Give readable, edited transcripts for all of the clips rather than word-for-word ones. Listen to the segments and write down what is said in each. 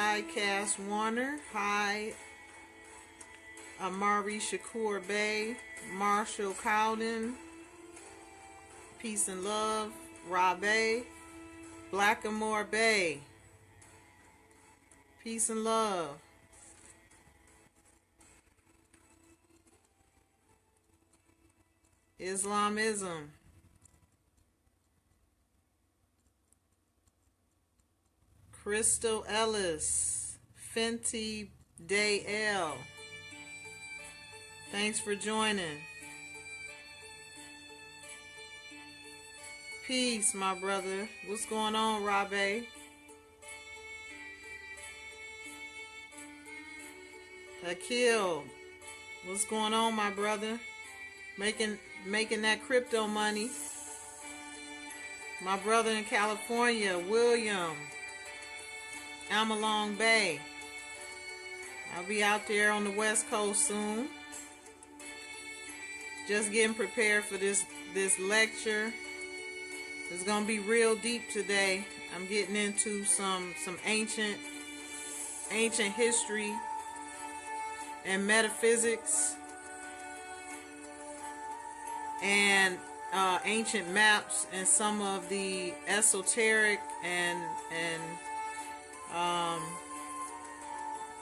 Hi, Cass Warner. Hi, Amari Shakur Bey, Marshall Cowden. Peace and love. Rabe, Blackamore Bay. Peace and love. Islamism. Crystal Ellis. Fenty Day L. Thanks for joining. Peace, my brother. What's going on, Rabe? Akil. What's going on, my brother? Making that crypto money. My brother in California, William. Amalong Bay. I'll be out there on the West Coast soon. Just getting prepared for this lecture. It's gonna be real deep today. I'm getting into some ancient history and metaphysics and ancient maps and some of the esoteric and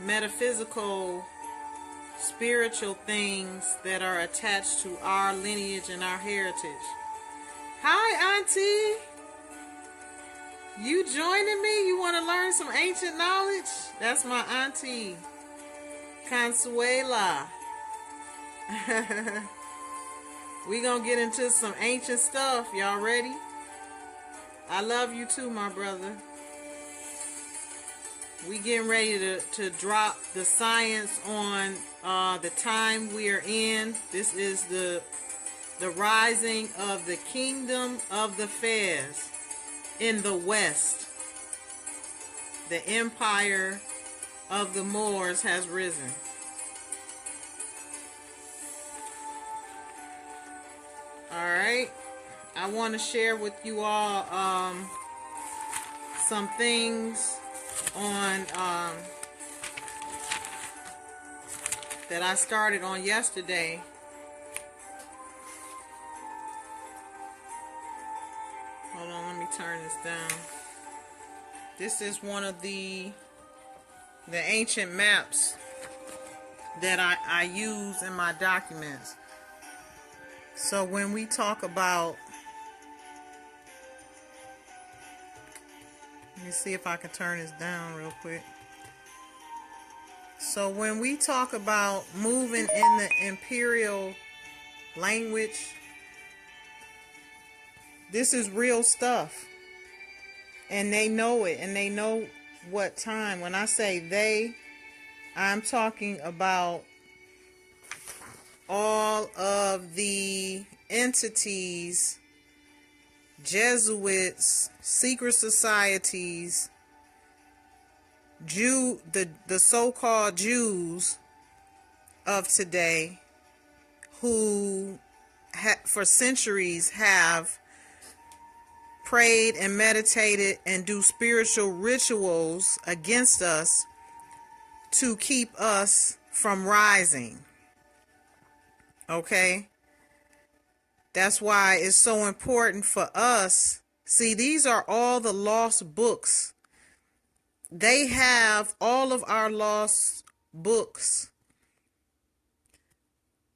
metaphysical spiritual things that are attached to our lineage and our heritage. Hi, Auntie. You joining me? You want to learn some ancient knowledge? That's my Auntie, Consuela. We gonna get into some ancient stuff. Y'all ready? I love you too, my brother. We getting ready to drop the science on the time we are in. This is the rising of the kingdom of the Fez in the West. The empire of the Moors has risen. Alright, I want to share with you all some things on that I started on yesterday. Hold on, let me turn this down. This is one of the ancient maps that I use in my documents. So when we talk about, let me see if I can turn this down real quick. So when we talk about moving in the Imperial language, this is real stuff. And they know it, and they know what time. When I say they, I'm talking about all of the entities, Jesuits, secret societies, the so-called Jews of today, who for centuries have prayed and meditated and do spiritual rituals against us to keep us from rising. Okay? That's why it's so important for us. See, these are all the lost books. They have all of our lost books.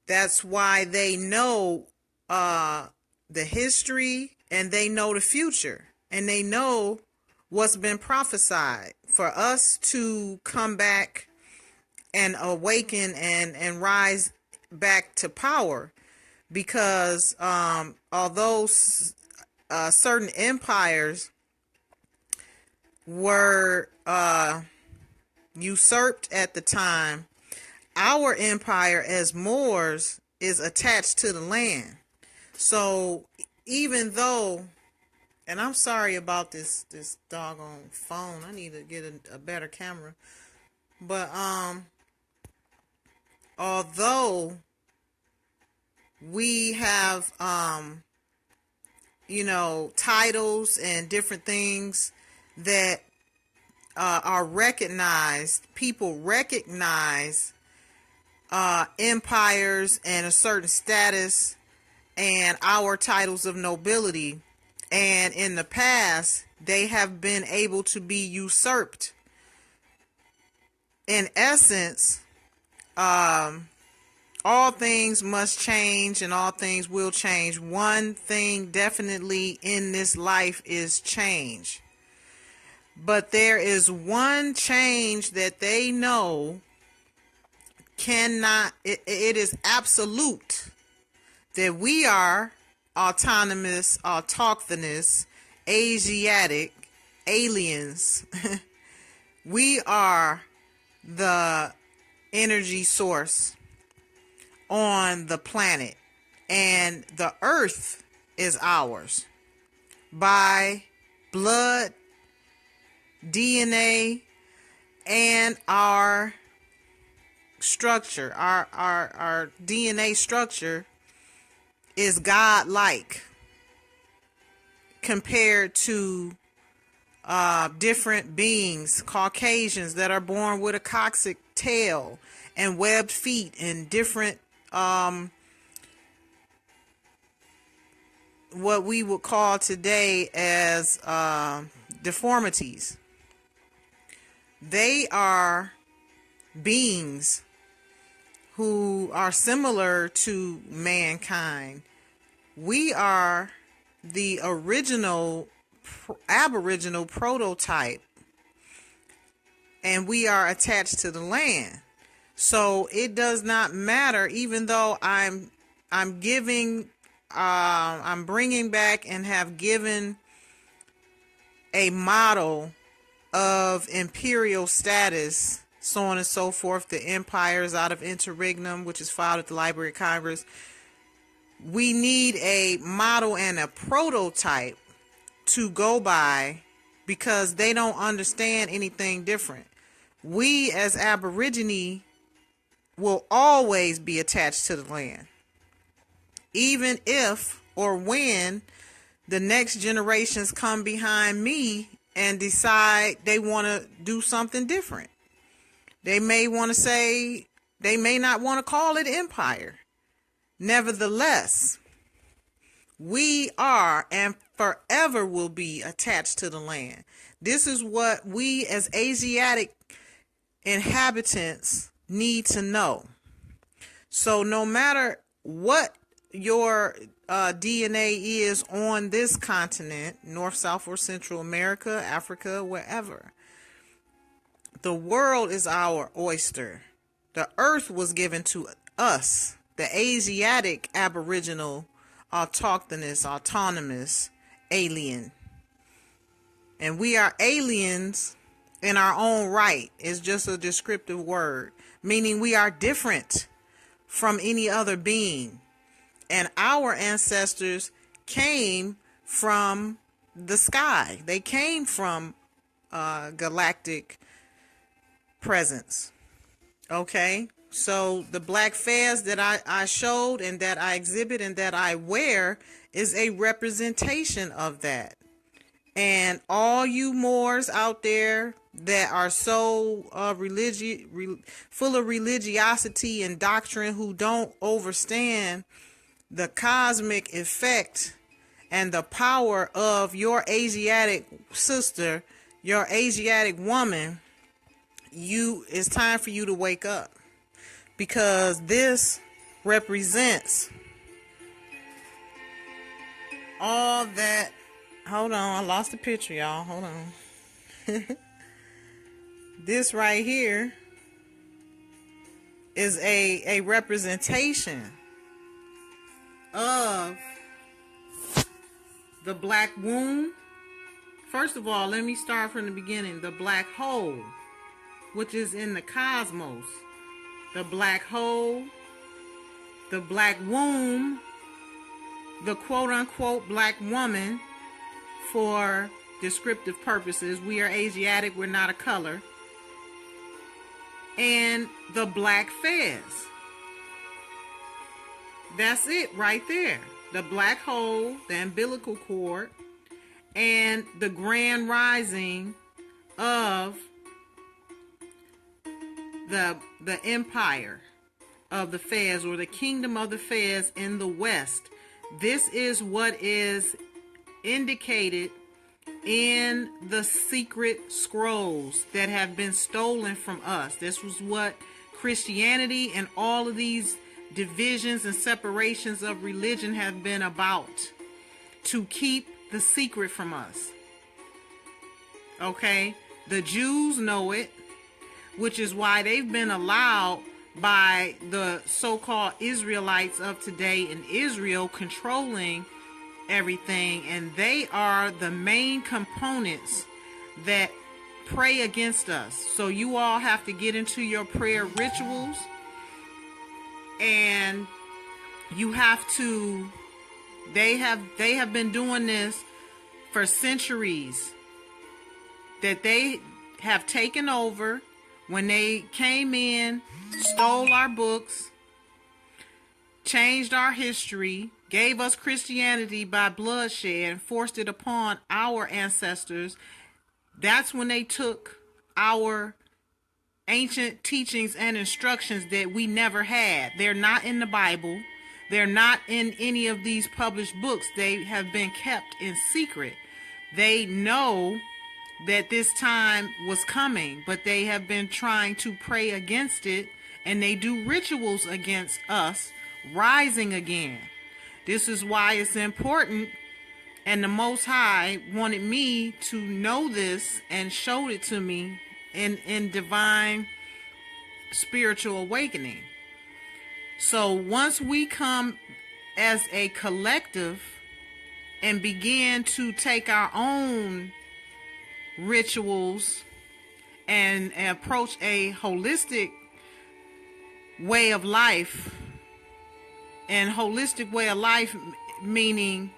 That's why they know the history, and they know the future, and they know what's been prophesied for us to come back and awaken and rise back to power. Because although certain empires were usurped at the time, our empire as Moors is attached to the land. So even though, and I'm sorry about this doggone phone, I need to get a better camera, but although we have titles and different things that are recognized, people recognize empires and a certain status and our titles of nobility. And in the past, they have been able to be usurped. In essence, all things must change and all things will change. One thing definitely in this life is change. But there is one change that they know cannot, it is absolute, that we are autonomous, autochthonous, Asiatic, aliens. We are the energy source on the planet, and the earth is ours by blood, DNA, and our structure. Our DNA structure is God-like compared to different beings, Caucasians that are born with a coccyx tail and webbed feet and different what we would call today as deformities. They are beings who are similar to mankind. We are the original aboriginal prototype, and we are attached to the land. So it does not matter, even though I'm bringing back and have given a model of imperial status, so on and so forth, the empires out of interregnum, which is filed at the Library of Congress. We need a model and a prototype to go by, because they don't understand anything different. We as Aborigine will always be attached to the land, even if or when the next generations come behind me and decide they want to do something different. They may want to say, they may not want to call it empire. Nevertheless, we are and forever will be attached to the land. This is what we as Asiatic inhabitants need to know. So no matter what your DNA is on this continent, North, South, or Central America, Africa, wherever, the world is our oyster. The earth was given to us, the Asiatic, Aboriginal, autochthonous, autonomous, alien. And we are aliens in our own right. It's just a descriptive word, meaning we are different from any other being. And our ancestors came from the sky. They came from galactic presence. Okay? So the black fez that I showed and that I exhibit and that I wear is a representation of that. And all you Moors out there that are so full of religiosity and doctrine, who don't understand the cosmic effect and the power of your Asiatic sister, your Asiatic woman, it's time for you to wake up. Because this represents all that. Hold on, I lost the picture, y'all. Hold on. This right here is a representation of the black womb. First of all, let me start from the beginning. The black hole, which is in the cosmos. The black hole, the black womb, the quote-unquote black woman for descriptive purposes. We are Asiatic, we're not a color. And the black fez. That's it right there. The black hole, the umbilical cord, and the grand rising of the empire of the Fez, or the kingdom of the Fez in the West. This is what is indicated in the secret scrolls that have been stolen from us. This was what Christianity and all of these divisions and separations of religion have been about, to keep the secret from us. Okay? The Jews know it, which is why they've been allowed by the so-called Israelites of today in Israel controlling everything, and they are the main components that pray against us. So you all have to get into your prayer rituals, and you have to, they have been doing this for centuries, that they have taken over. When they came in, stole our books, changed our history, gave us Christianity by bloodshed, and forced it upon our ancestors. That's when they took our ancient teachings and instructions that we never had. They're not in the Bible. They're not in any of these published books. They have been kept in secret. They know that this time was coming, but they have been trying to pray against it, and they do rituals against us rising again. This is why it's important, and the Most High wanted me to know this and showed it to me in divine spiritual awakening. So once we come as a collective and begin to take our own rituals and approach a holistic way of life, and holistic way of life meaning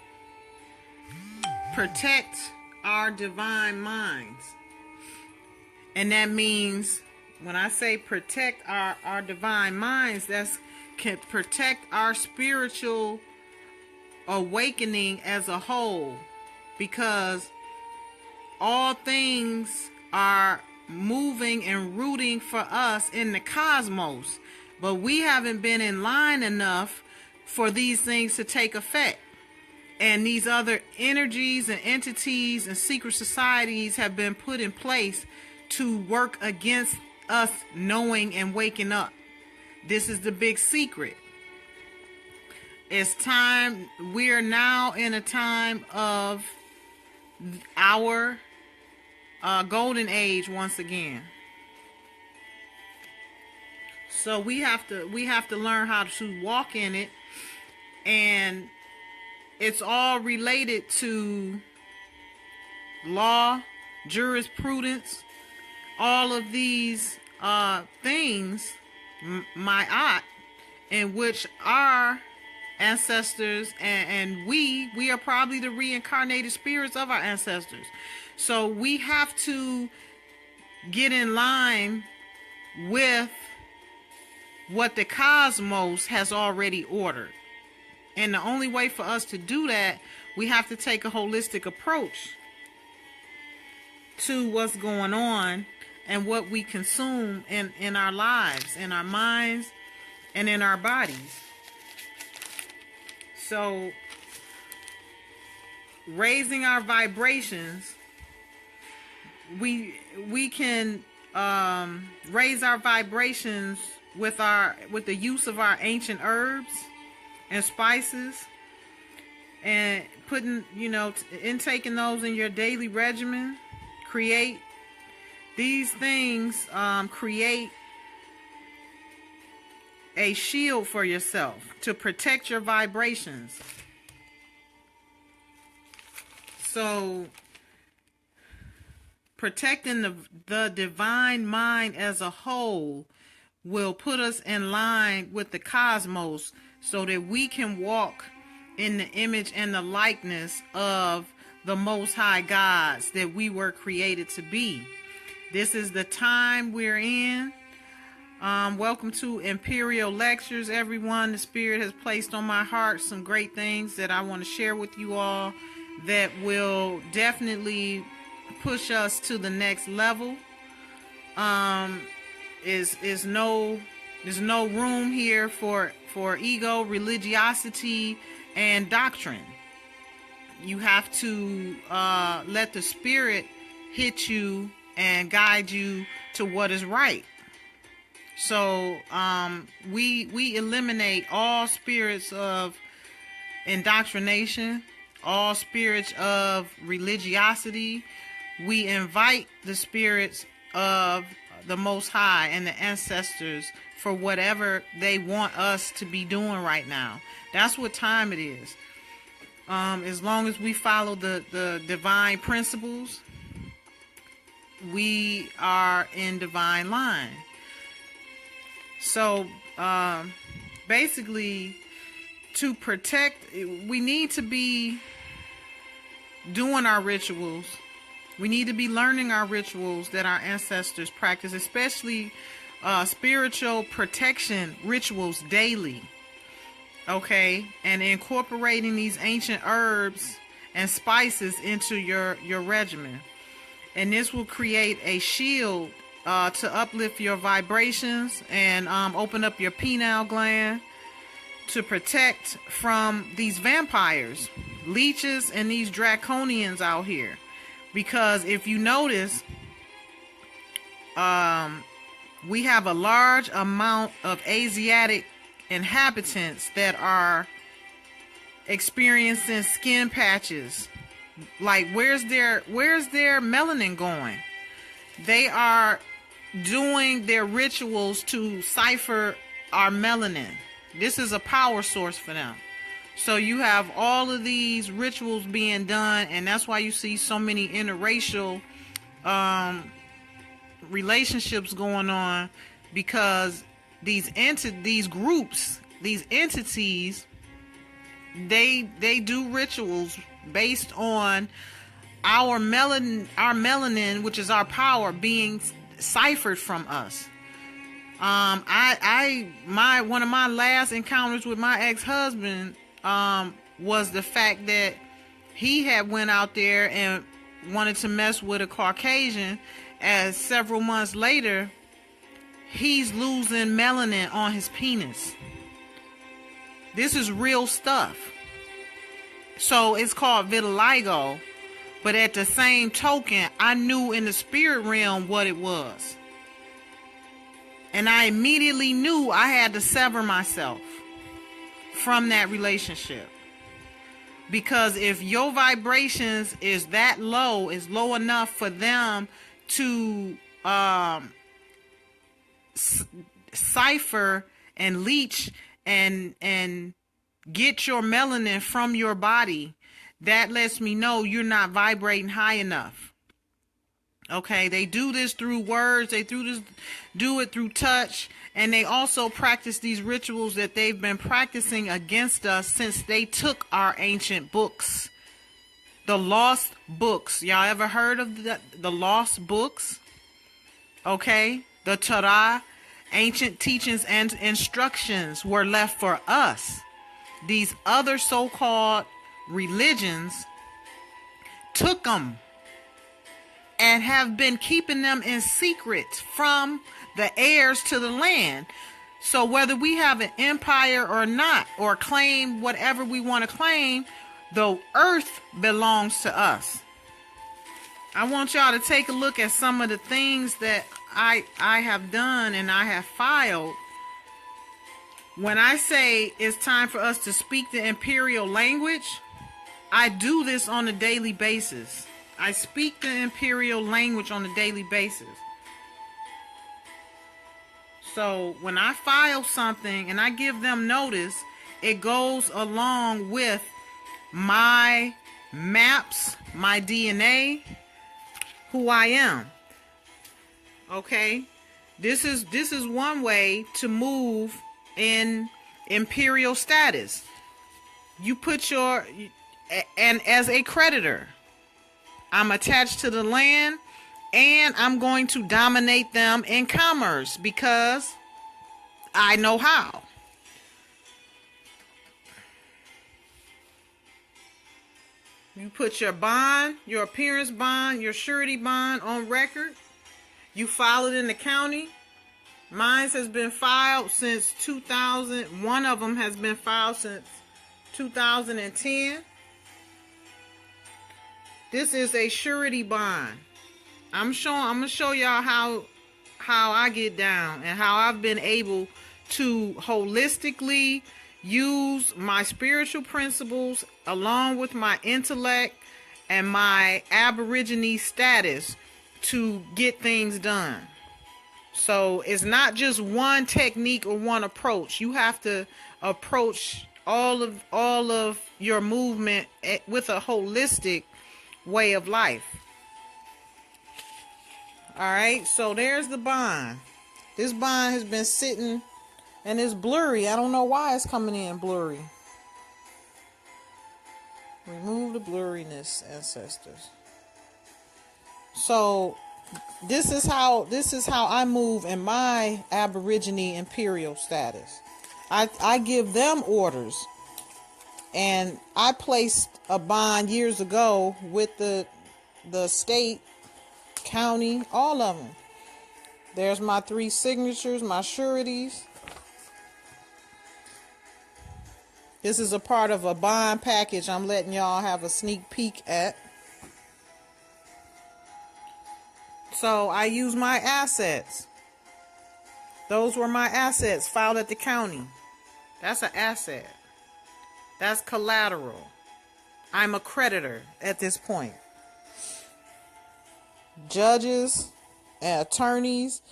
protect our divine minds. And that means, when I say protect our divine minds, that's can protect our spiritual awakening as a whole, because all things are moving and rooting for us in the cosmos, but we haven't been in line enough for these things to take effect. And these other energies and entities and secret societies have been put in place to work against us knowing and waking up. This is the big secret. It's time. We're now in a time of our golden age once again. So we have to learn how to walk in it, and it's all related to law, jurisprudence, all of these things, ma'at, in which our ancestors and we are probably the reincarnated spirits of our ancestors. So we have to get in line with what the cosmos has already ordered. And the only way for us to do that, we have to take a holistic approach to what's going on and what we consume in our lives, in our minds, and in our bodies. So, raising our vibrations, we can raise our vibrations with the use of our ancient herbs and spices, and putting, intaking those in your daily regimen. Create these things, create a shield for yourself to protect your vibrations. So protecting the divine mind as a whole will put us in line with the cosmos, so that we can walk in the image and the likeness of the Most High gods that we were created to be. This is the time we're in. Welcome to Imperial Lectures, everyone. The Spirit has placed on my heart some great things that I want to share with you all that will definitely push us to the next level. Is no There's no room here for ego, religiosity, and doctrine. You have to let the spirit hit you and guide you to what is right. So we eliminate all spirits of indoctrination, all spirits of religiosity. We invite the spirits of the Most High and the ancestors for whatever they want us to be doing right now. That's what time it is. As long as we follow the divine principles, we are in divine line. So basically, to protect, we need to be doing our rituals. We need to be learning our rituals that our ancestors practice, especially spiritual protection rituals daily. Okay, and incorporating these ancient herbs and spices into your regimen. And this will create a shield to uplift your vibrations and open up your pineal gland to protect from these vampires, leeches, and these draconians out here. Because if you notice, we have a large amount of Asiatic inhabitants that are experiencing skin patches. Like, where's their melanin going? They are doing their rituals to cipher our melanin. This is a power source for them. So you have all of these rituals being done, and that's why you see so many interracial relationships going on, because these groups, these entities, they do rituals based on our melanin, which is our power, being ciphered from us. One of my last encounters with my ex-husband was the fact that he had went out there and wanted to mess with a Caucasian, as several months later he's losing melanin on his penis. This is real stuff. So it's called vitiligo, but at the same token, I knew in the spirit realm what it was. And I immediately knew I had to sever myself from that relationship. Because if your vibrations is that low, is low enough for them to cipher and leech and get your melanin from your body, that lets me know you're not vibrating high enough. Okay, they do this through words, they do it through touch, and they also practice these rituals that they've been practicing against us since they took our ancient books. The lost books. Y'all ever heard of the lost books? Okay, the Torah, ancient teachings and instructions were left for us. These other so-called religions took them and have been keeping them in secret from the heirs to the land. So whether we have an empire or not, or claim whatever we want to claim, the earth belongs to us. I want y'all to take a look at some of the things that I have done and I have filed. When I say it's time for us to speak the Imperial language, I do this on a daily basis. I speak the Imperial language on a daily basis. So when I file something and I give them notice, it goes along with my maps, my DNA, who I am. Okay? This is one way to move in imperial status. You put and as a creditor, I'm attached to the land, and I'm going to dominate them in commerce because I know how. You put your bond, your appearance bond, your surety bond on record. You file it in the county. Mine has been filed since 2000. One of them has been filed since 2010. This is a surety bond. I'm gonna show y'all how I get down and how I've been able to holistically use my spiritual principles along with my intellect and my Aborigine status to get things done. So it's not just one technique or one approach. You have to approach all of your movement with a holistic way of life. All right, so there's the bond. This bond has been sitting and it's blurry. I don't know why it's coming in blurry. Remove the blurriness, ancestors. So this is how I move in my Aborigine Imperial status. I give them orders. And I placed a bond years ago with the state, county, all of them. There's my 3 signatures, my sureties. This is a part of a bond package I'm letting y'all have a sneak peek at. So I use my assets. Those were my assets filed at the county. That's an asset. That's collateral. I'm a creditor at this point. Judges and attorneys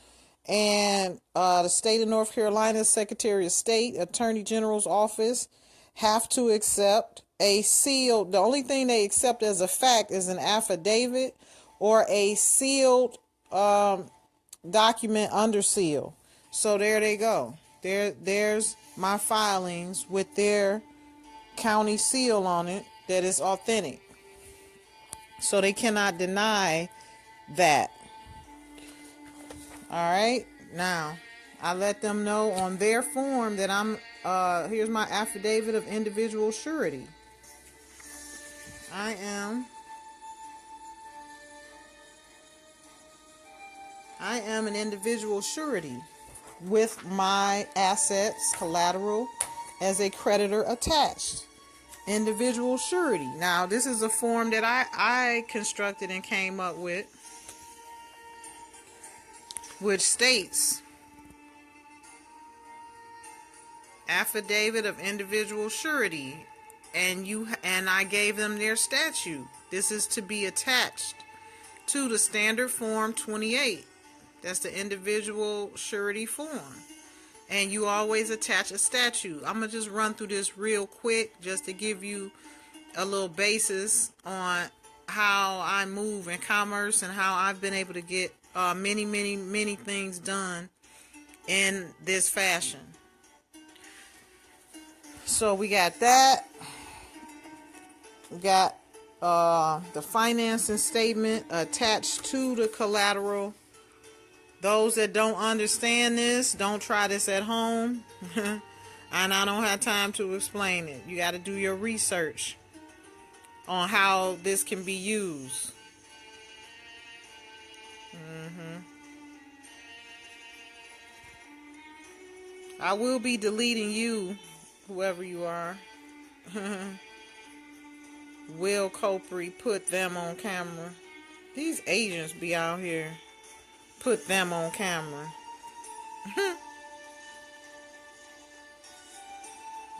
and the state of North Carolina Secretary of State, Attorney General's office have to accept a sealed. The only thing they accept as a fact is an affidavit or a sealed document under seal. So there they go. There's my filings with their county seal on it that is authentic. So they cannot deny that. All right. Now, I let them know on their form that I'm here's my affidavit of individual surety. I am an individual surety with my assets, collateral, as a creditor attached. Individual surety. Now, this is a form that I constructed and came up with, which states affidavit of individual surety, and I gave them their statute. This is to be attached to the standard form 28. That's the individual surety form. And you always attach a statute. I'm going to just run through this real quick just to give you a little basis on how I move in commerce and how I've been able to get many things done in this fashion. So we got that. We got the financing statement attached to the collateral. Those that don't understand this, don't try this at home. And I don't have time to explain it. You got to do your research on how this can be used. I will be deleting you, whoever you are. Will Copery, put them on camera. These agents be out here. Put them on camera.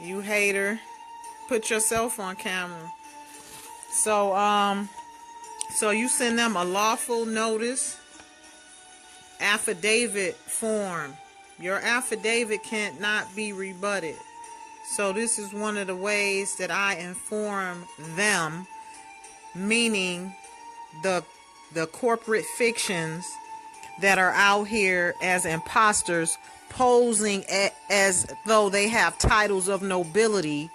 You hater. Put yourself on camera. So you send them a lawful notice affidavit form. Your affidavit cannot be rebutted. So this is one of the ways that I inform them, meaning the corporate fictions that are out here as imposters, posing as though they have titles of nobility,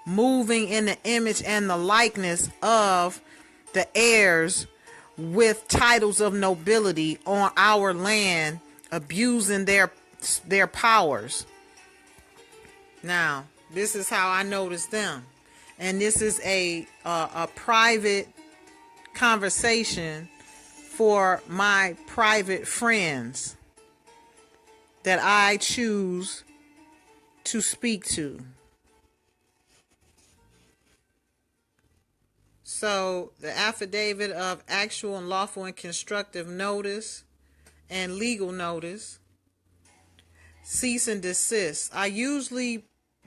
moving in the image and the likeness of the heirs with titles of nobility on our land, abusing their powers. Now, this is how I notice them. and this is a private conversation for my private friends that I choose to speak to. So the affidavit of actual and lawful and constructive notice and legal notice, cease and desist. I usually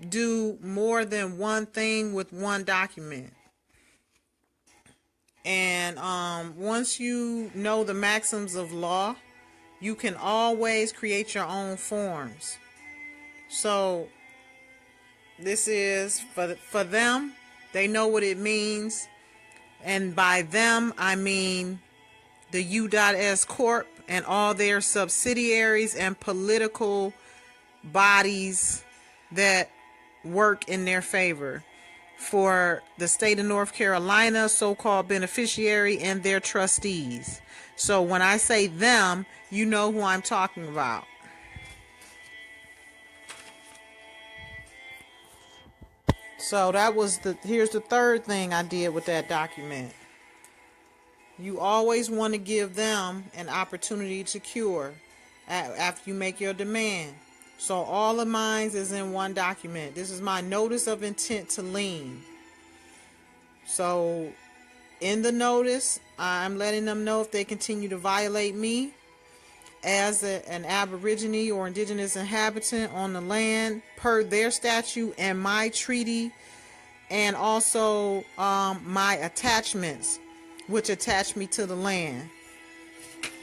do more than one thing with one document. And once you know the maxims of law, you can always create your own forms. So this is for them. They know what it means. And by them, I mean the U.S. Corp and all their subsidiaries and political bodies that work in their favor. For the state of North Carolina, so-called beneficiary and their trustees. So when I say them, you know who I'm talking about. So that was here's the third thing I did with that document. You always want to give them an opportunity to cure after you make your demand. So all of mine is in one document. This is my notice of intent to lien. So in the notice, I'm letting them know if they continue to violate me as an Aborigine or indigenous inhabitant on the land per their statute and my treaty, and also my attachments which attach me to the land.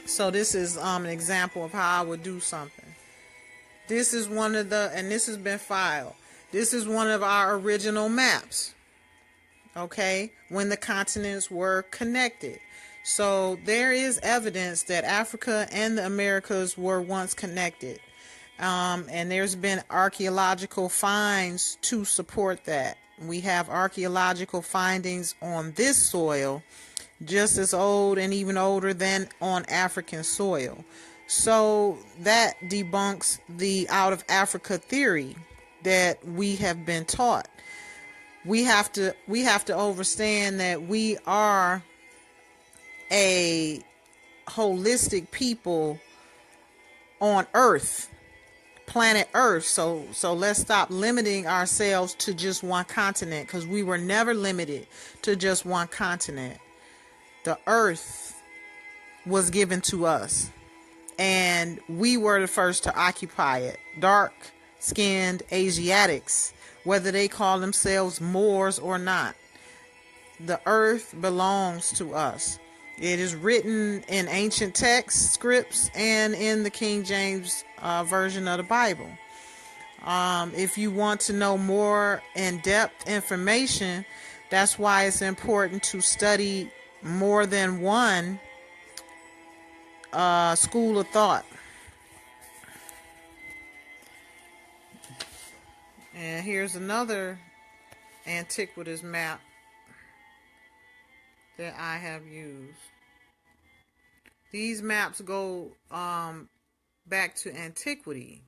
So this is an example of how I would do something. This is one of and this has been filed. This is one of our original maps. Okay, when the continents were connected. So there is evidence that Africa and the Americas were once connected. And there's been archaeological finds to support that. We have archaeological findings on this soil just as old and even older than on African soil. So that debunks the out of Africa theory that we have been taught. We have to understand that we are a holistic people on Earth, planet Earth. So let's stop limiting ourselves to just one continent, because we were never limited to just one continent. The Earth was given to us, and we were the first to occupy it. Dark-skinned Asiatics, whether they call themselves Moors or not. The earth belongs to us. It is written in ancient text scripts and in the King James version of the Bible. If you want to know more in-depth information, that's why it's important to study more than one school of thought. And here's another antiquitous map that I have used. These maps go back to antiquity.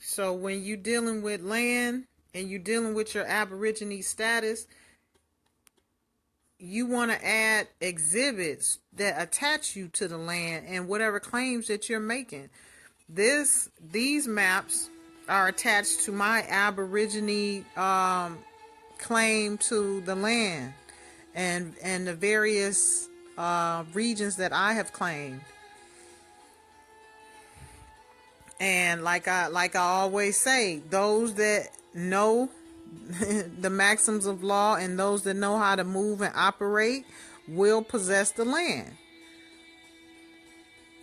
So when you're dealing with land and you're dealing with your Aborigine status, you want to add exhibits that attach you to the land and whatever claims that you're making. These maps are attached to my Aborigine claim to the land and the various regions that I have claimed. And like I always say, those that know the maxims of law and those that know how to move and operate will possess the land.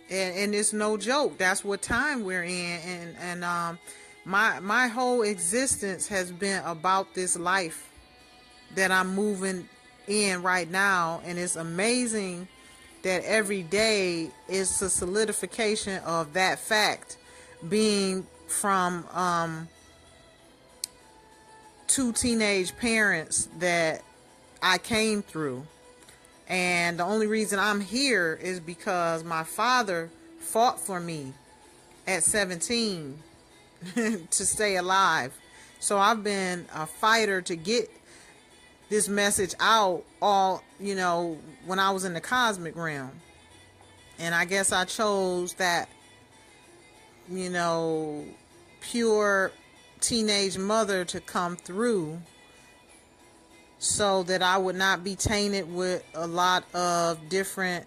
And it's no joke. That's what time we're in. And my whole existence has been about this life that I'm moving in right now. And it's amazing that every day is a solidification of that fact, being from two teenage parents that I came through. And the only reason I'm here is because my father fought for me at 17 to stay alive. So I've been a fighter to get this message out all, when I was in the cosmic realm. And I guess I chose that, pure teenage mother to come through so that I would not be tainted with a lot of different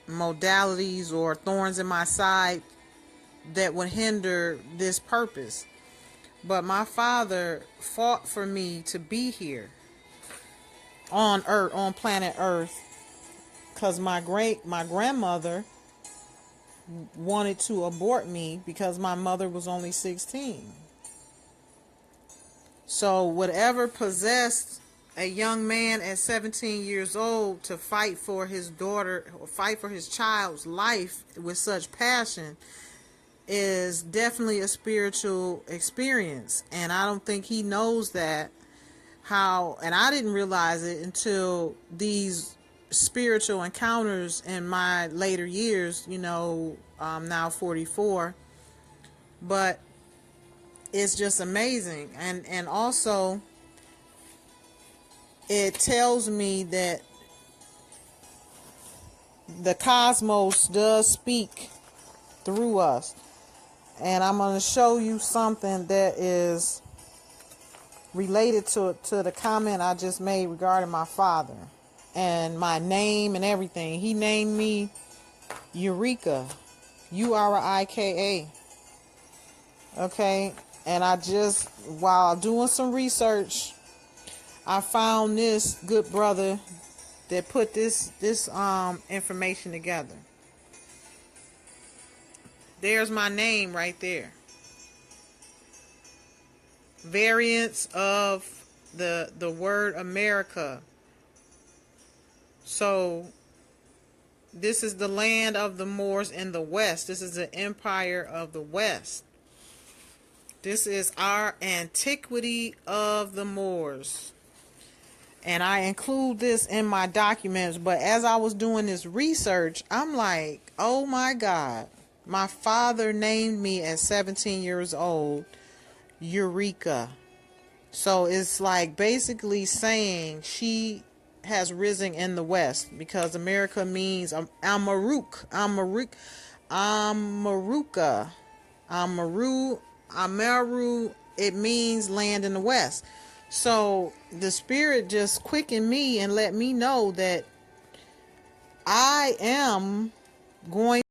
modalities or thorns in my side that would hinder this purpose. But my father fought for me to be here on Earth, on planet Earth, because my grandmother wanted to abort me because my mother was only 16. So whatever possessed a young man at 17 years old to fight for his daughter or fight for his child's life with such passion is definitely a spiritual experience. And I don't think he knows that, and I didn't realize it until these spiritual encounters in my later years, I'm now 44, but it's just amazing. And also it tells me that the cosmos does speak through us. And I'm going to show you something that is related to the comment I just made regarding my father and my name and everything. He named me Eureka, Urika. Okay. And while doing some research, I found this good brother that put this information together. There's my name right there. Variants of the word America. So this is the land of the Moors in the West. This is the empire of the West. This is our antiquity of the Moors. And I include this in my documents. But as I was doing this research, I'm like, oh my God. My father named me at 17 years old Eureka. So it's like basically saying she has risen in the West, because America means Amaruka. Amaru, it means land in the West. So the spirit just quickened me and let me know that I am going